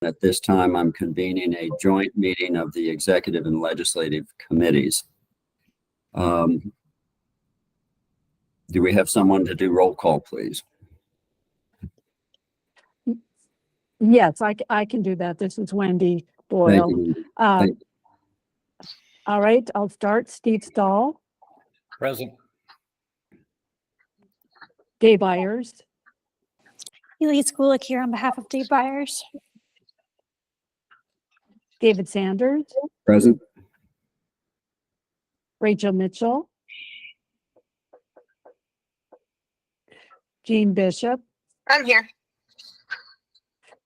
At this time, I'm convening a joint meeting of the executive and legislative committees. Do we have someone to do roll call, please? Yes, I can do that. This is Wendy Boyle. Thank you. Thank you. All right, I'll start. Steve Stahl, Present. Dave Ayers, Elise Gulick here on behalf of Dave Byers. David Sanders, Present. Rachel Mitchell, Jean Bishop, I'm here.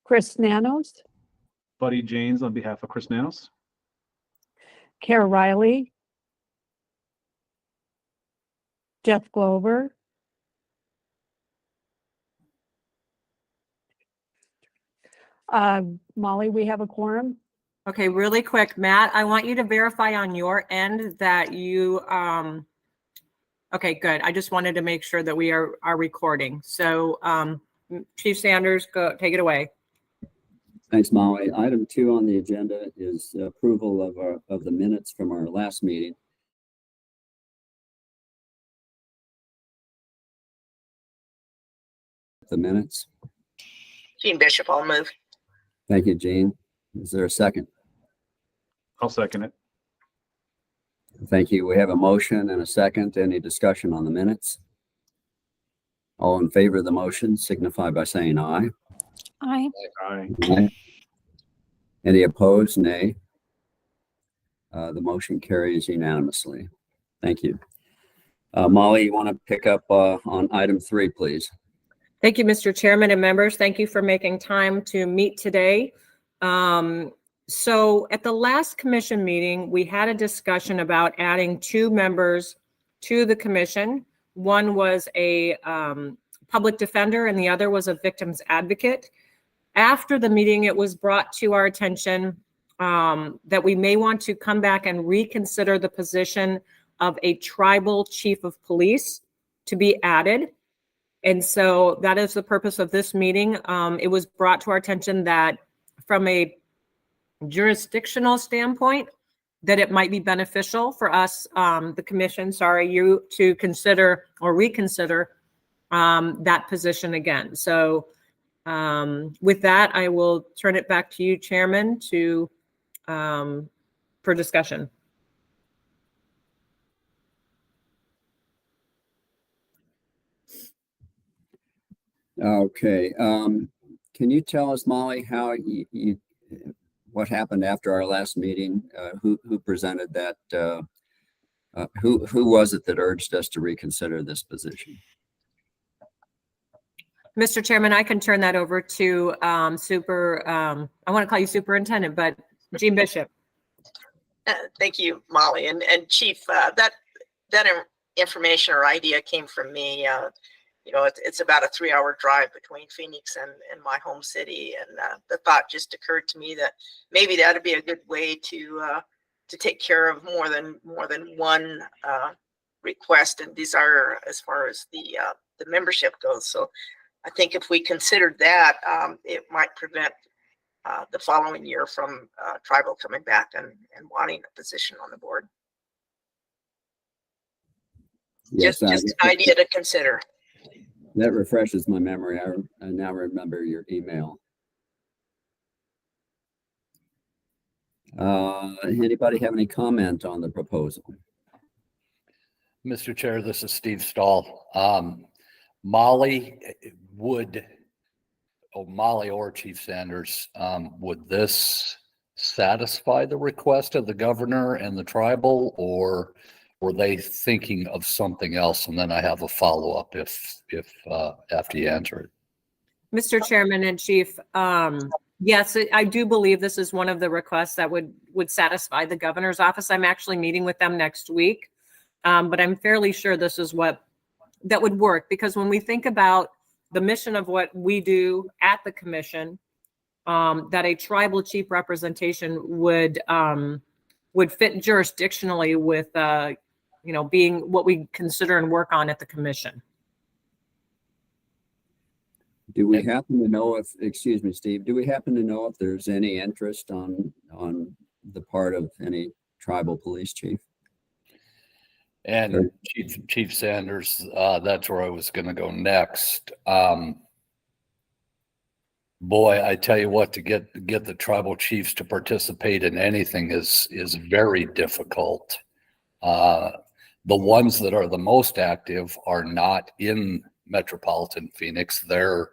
Chris Nanos, Buddy James on behalf of Chris Nanos. Kara Riley, Jeff Glover, Molly, we have a quorum. Okay, really quick, Matt, I want you to verify on your end that you, okay, good. I just wanted to make sure that we are recording. So Chief Sanders, go take it away. Thanks, Molly. Item 2 on the agenda is approval of the minutes from our last meeting. The minutes. Jean Bishop, I'll move. Thank you, Jean. Is there a second? I'll second it. Thank you. We have a motion and a second. Any discussion on the minutes? All in favor of the motion signify by saying aye. Aye. Aye. Aye. Any opposed? Nay. The motion carries unanimously. Thank you. Molly, you want to pick up on item 3, please? Thank you, Mr. Chairman and members. Thank you for making time to meet today. So at the last commission meeting, we had a discussion about adding 2 members to the commission. One was a public defender and the other was a victim's advocate. After the meeting, it was brought to our attention that we may want to come back and reconsider the position of a tribal chief of police to be added. And so that is the purpose of this meeting. It was brought to our attention that from a jurisdictional standpoint, that it might be beneficial for us, the commission, you to consider or reconsider that position again. So with that, I will turn it back to you, Chairman, to for discussion. Okay. Can you tell us, Molly, how what happened after our last meeting? Who presented that? Who was it that urged us to reconsider this position? Mr. Chairman, I can turn that over to I want to call you Superintendent, but Jean Bishop. Thank you, Molly. And Chief, that information or idea came from me. It's about a 3-hour drive between Phoenix and my home city. And the thought just occurred to me that maybe that would be a good way to take care of more than one request and desire as far as the membership goes. So I think if we considered that, it might prevent the following year from tribal coming back and wanting a position on the board. Yes, just an idea to consider. That refreshes my memory. I now remember your email. Anybody have any comment on the proposal? Mr. Chair, this is Steve Stahl. Molly or Chief Sanders, would this satisfy the request of the governor and the tribal, or were they thinking of something else? And then I have a follow-up if after you answer it. Mr. Chairman and Chief, yes, I do believe this is one of the requests that would satisfy the governor's office. I'm actually meeting with them next week, but I'm fairly sure this is that would work, because when we think about the mission of what we do at the commission, that a tribal chief representation would fit jurisdictionally with being what we consider and work on at the commission. Do we happen to know if, excuse me, Steve, do we happen to know if there's any interest on the part of any tribal police chief? And Chief Sanders, that's where I was going to go next. Boy, I tell you what, to get the tribal chiefs to participate in anything is very difficult. The ones that are the most active are not in metropolitan Phoenix. They're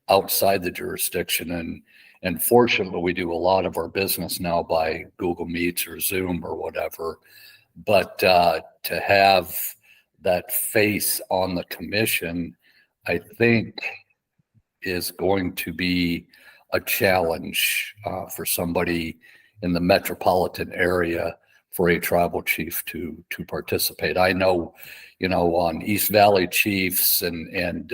outside the jurisdiction, and fortunately we do a lot of our business now by Google Meets or Zoom or whatever. But to have that face on the commission, I think is going to be a challenge for somebody in the metropolitan area for a tribal chief to participate. I know, on East Valley Chiefs and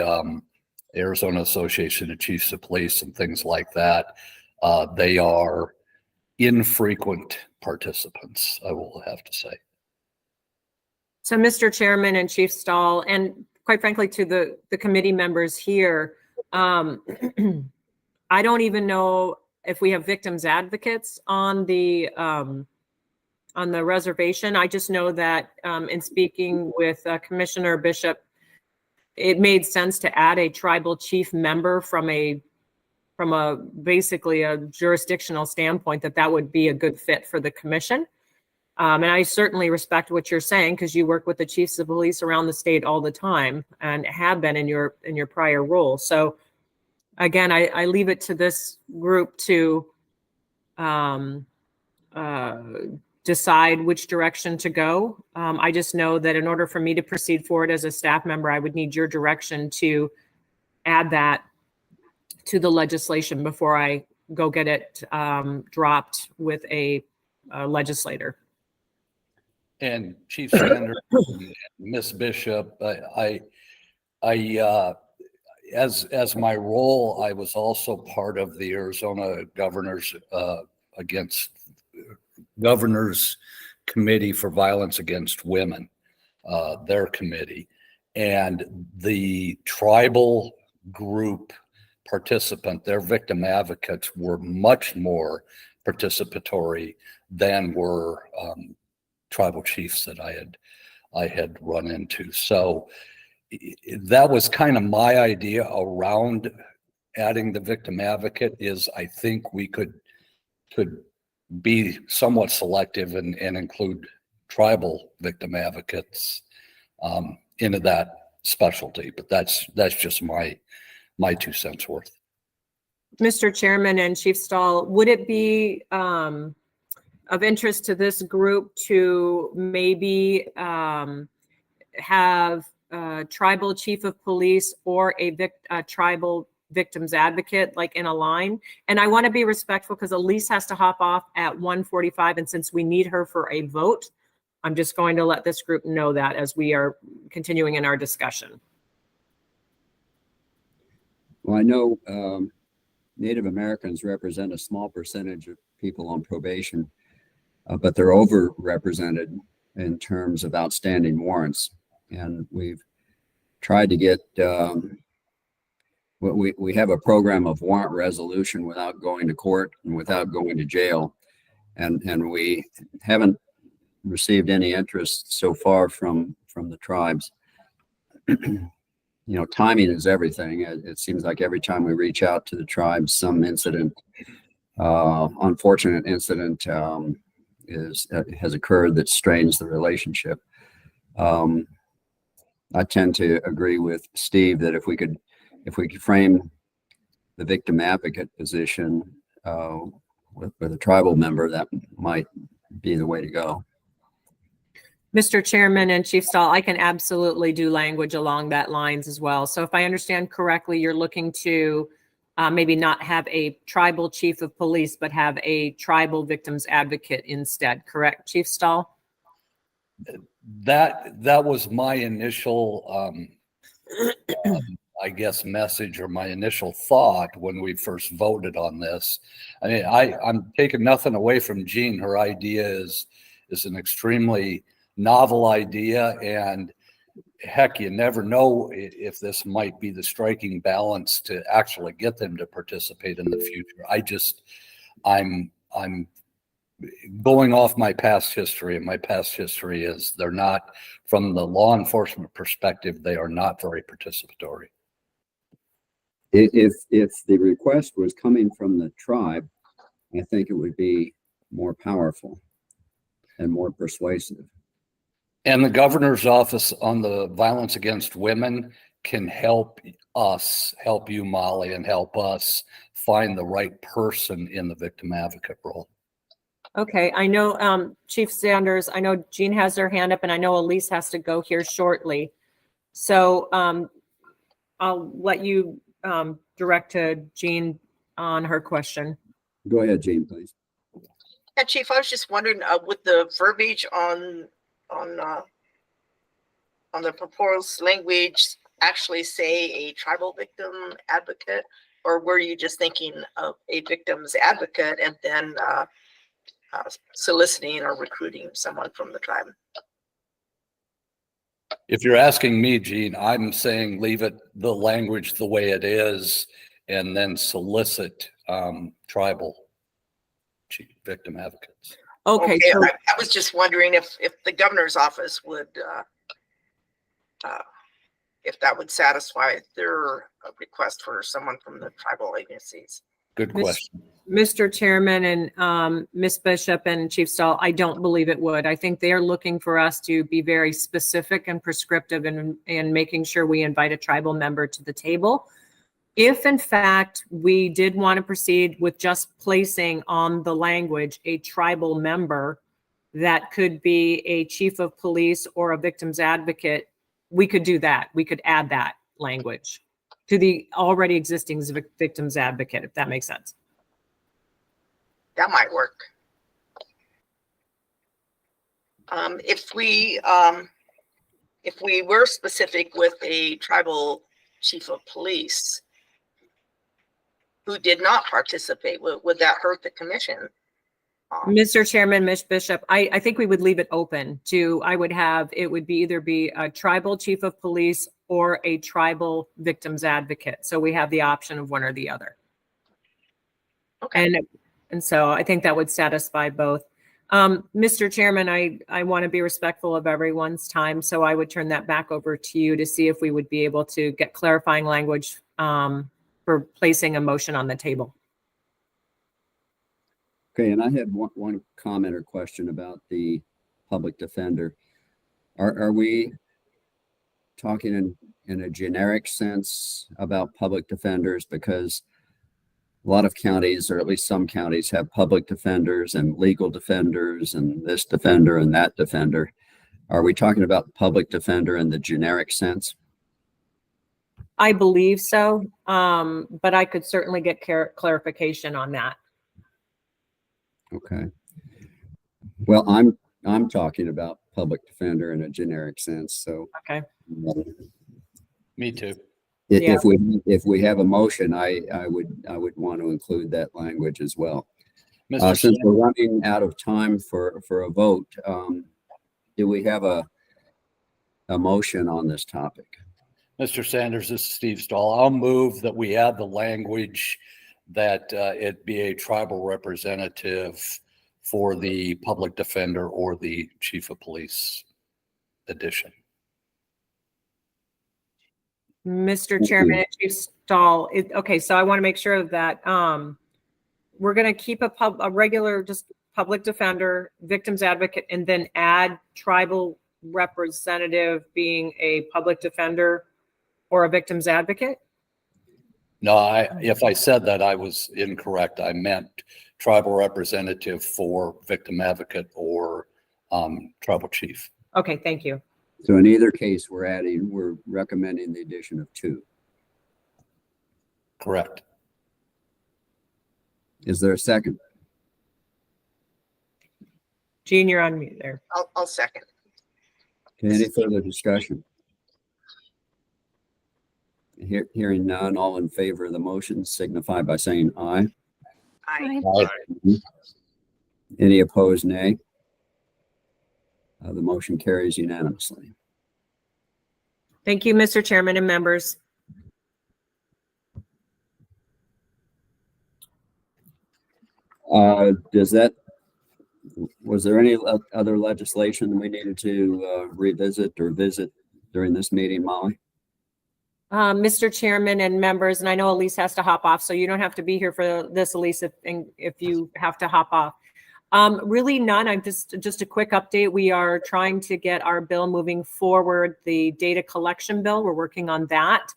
Arizona Association of Chiefs of Police and things like that, they are infrequent participants, I will have to say. So, Mr. Chairman and Chief Stahl, and quite frankly, to the committee members here, I don't even know if we have victims advocates on the reservation. I just know that in speaking with Commissioner Bishop, it made sense to add a tribal chief member from a basically a jurisdictional standpoint, that would be a good fit for the commission. And I certainly respect what you're saying, because you work with the chiefs of police around the state all the time and have been in your prior role. So again, I leave it to this group to decide which direction to go. I just know that in order for me to proceed forward as a staff member, I would need your direction to add that to the legislation before I go get it dropped with a legislator. And Chief Sanders, Miss Bishop, as my role, I was also part of the Arizona Governors Committee for Violence Against Women, their committee, and the tribal group participant, their victim advocates, were much more participatory than were tribal chiefs that I had run into. So that was kind of my idea around adding the victim advocate, is I think we could be somewhat selective and include tribal victim advocates into that specialty. But that's just my 2 cents worth. Mr. Chairman and Chief Stahl, would it be of interest to this group to maybe have a tribal chief of police or a tribal victims advocate, like in a line? And I want to be respectful because Elise has to hop off at 1:45, and since we need her for a vote, I'm just going to let this group know that as we are continuing in our discussion. Well, I know Native Americans represent a small percentage of people on probation, but they're overrepresented in terms of outstanding warrants. And we've tried to get, we have a program of warrant resolution without going to court and without going to jail. And we haven't received any interest so far from the tribes. Timing is everything. It seems like every time we reach out to the tribes, some unfortunate incident has occurred that strains the relationship. I tend to agree with Steve that if we could frame the victim advocate position with a tribal member, that might be the way to go. Mr. Chairman and Chief Stahl, I can absolutely do language along that lines as well. So if I understand correctly, you're looking to maybe not have a tribal chief of police, but have a tribal victims advocate instead, correct, Chief Stahl? That was my initial, I guess, message, or my initial thought when we first voted on this. I mean, I'm taking nothing away from Jean. Her idea is an extremely novel idea, and heck, you never know if this might be the striking balance to actually get them to participate in the future. I'm going off my past history, and my past history is they're not, from the law enforcement perspective, they are not very participatory. If the request was coming from the tribe, I think it would be more powerful and more persuasive. And the governor's office on the violence against women can help us, help you, Molly, and help us find the right person in the victim advocate role. Okay, I know, Chief Sanders, I know Jean has her hand up, and I know Elise has to go here shortly. So I'll let you direct to Jean on her question. Go ahead, Jean, please. Yeah, Chief, I was just wondering, would the verbiage on the proposed language actually say a tribal victim advocate, or were you just thinking of a victim's advocate and then soliciting or recruiting someone from the tribe? If you're asking me, Gene, I'm saying leave it, the language the way it is, and then solicit tribal victim advocates. Okay, so I was just wondering if the governor's office would, if that would satisfy their request for someone from the tribal agencies. Good Miss- question. Mr. Chairman and Ms. Bishop and Chief Stahl, I don't believe it would. I think they are looking for us to be very specific and prescriptive in making sure we invite a tribal member to the table. If in fact we did want to proceed with just placing on the language a tribal member, that could be a chief of police or a victim's advocate, we could do that. We could add that language to the already existing victim's advocate, if that makes sense. That might work. If we were specific with a tribal chief of police who did not participate, would that hurt the commission? Mr. Chairman, Ms. Bishop, I think we would leave it open to, it would be either be a tribal chief of police or a tribal victim's advocate. So we have the option of one or the other. Okay. And so I think that would satisfy both. Mr. Chairman, I want to be respectful of everyone's time, so I would turn that back over to you to see if we would be able to get clarifying language for placing a motion on the table. Okay, and I had one comment or question about the public defender. Are we talking in a generic sense about public defenders? Because a lot of counties, or at least some counties, have public defenders and legal defenders and this defender and that defender. Are we talking about public defender in the generic sense? I believe so, but I could certainly get clarification on that. Okay. Well, I'm talking about public defender in a generic sense. So Okay. Me too. Yeah. If we have a motion, I would want to include that language as well. Mr. Since we're running out of time for a vote, do we have a motion on this topic? Mr. Sanders, this is Steve Stahl. I'll move that we add the language that it be a tribal representative for the public defender or the chief of police addition. Mr. Chairman and Chief Stahl, okay, so I want to make sure that we're going to keep a regular just public defender, victim's advocate, and then add tribal representative being a public defender or a victim's advocate? No, if I said that, I was incorrect. I meant tribal representative for victim advocate or tribal chief. Okay, thank you. So in either case, we're recommending the addition of 2. Correct. Is there a second? Jean, you're on mute there. I'll second. Okay, any further discussion? Hearing none, all in favor of the motion signify by saying aye. I Any opposed, nay? The motion carries unanimously. Thank you, Mr. Chairman and members. Was there any other legislation we needed to revisit or visit during this meeting, Molly? Mr. Chairman and members, and I know Elise has to hop off, so you don't have to be here for this, Elise, if you have to hop off. Really none. I'm just a quick update. We are trying to get our bill moving forward, the data collection bill. We're working on that.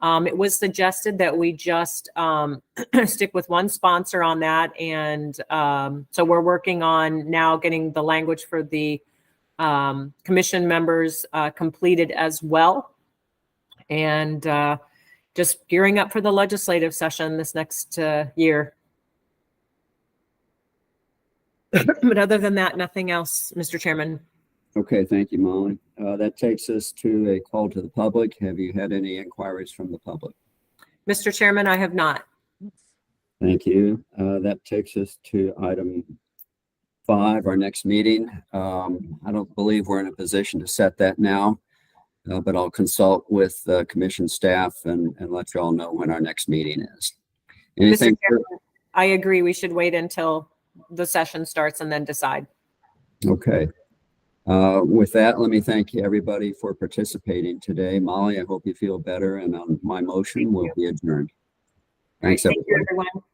It was suggested that we just stick with one sponsor on that. And so we're working on now getting the language for the commission members completed as well. And just gearing up for the legislative session this next year. But other than that, nothing else, Mr. Chairman. Okay, thank you, Molly. That takes us to a call to the public. Have you had any inquiries from the public? Mr. Chairman, I have not. Thank you. That takes us to item 5, our next meeting. I don't believe we're in a position to set that now, but I'll consult with the commission staff and let you all know when our next meeting is. Anything? Mr. Chairman, I agree. We should wait until the session starts and then decide. Okay. With that, let me thank everybody for participating today. Molly, I hope you feel better, and on my motion, we'll be adjourned. Thanks, Thank you, everybody. everyone.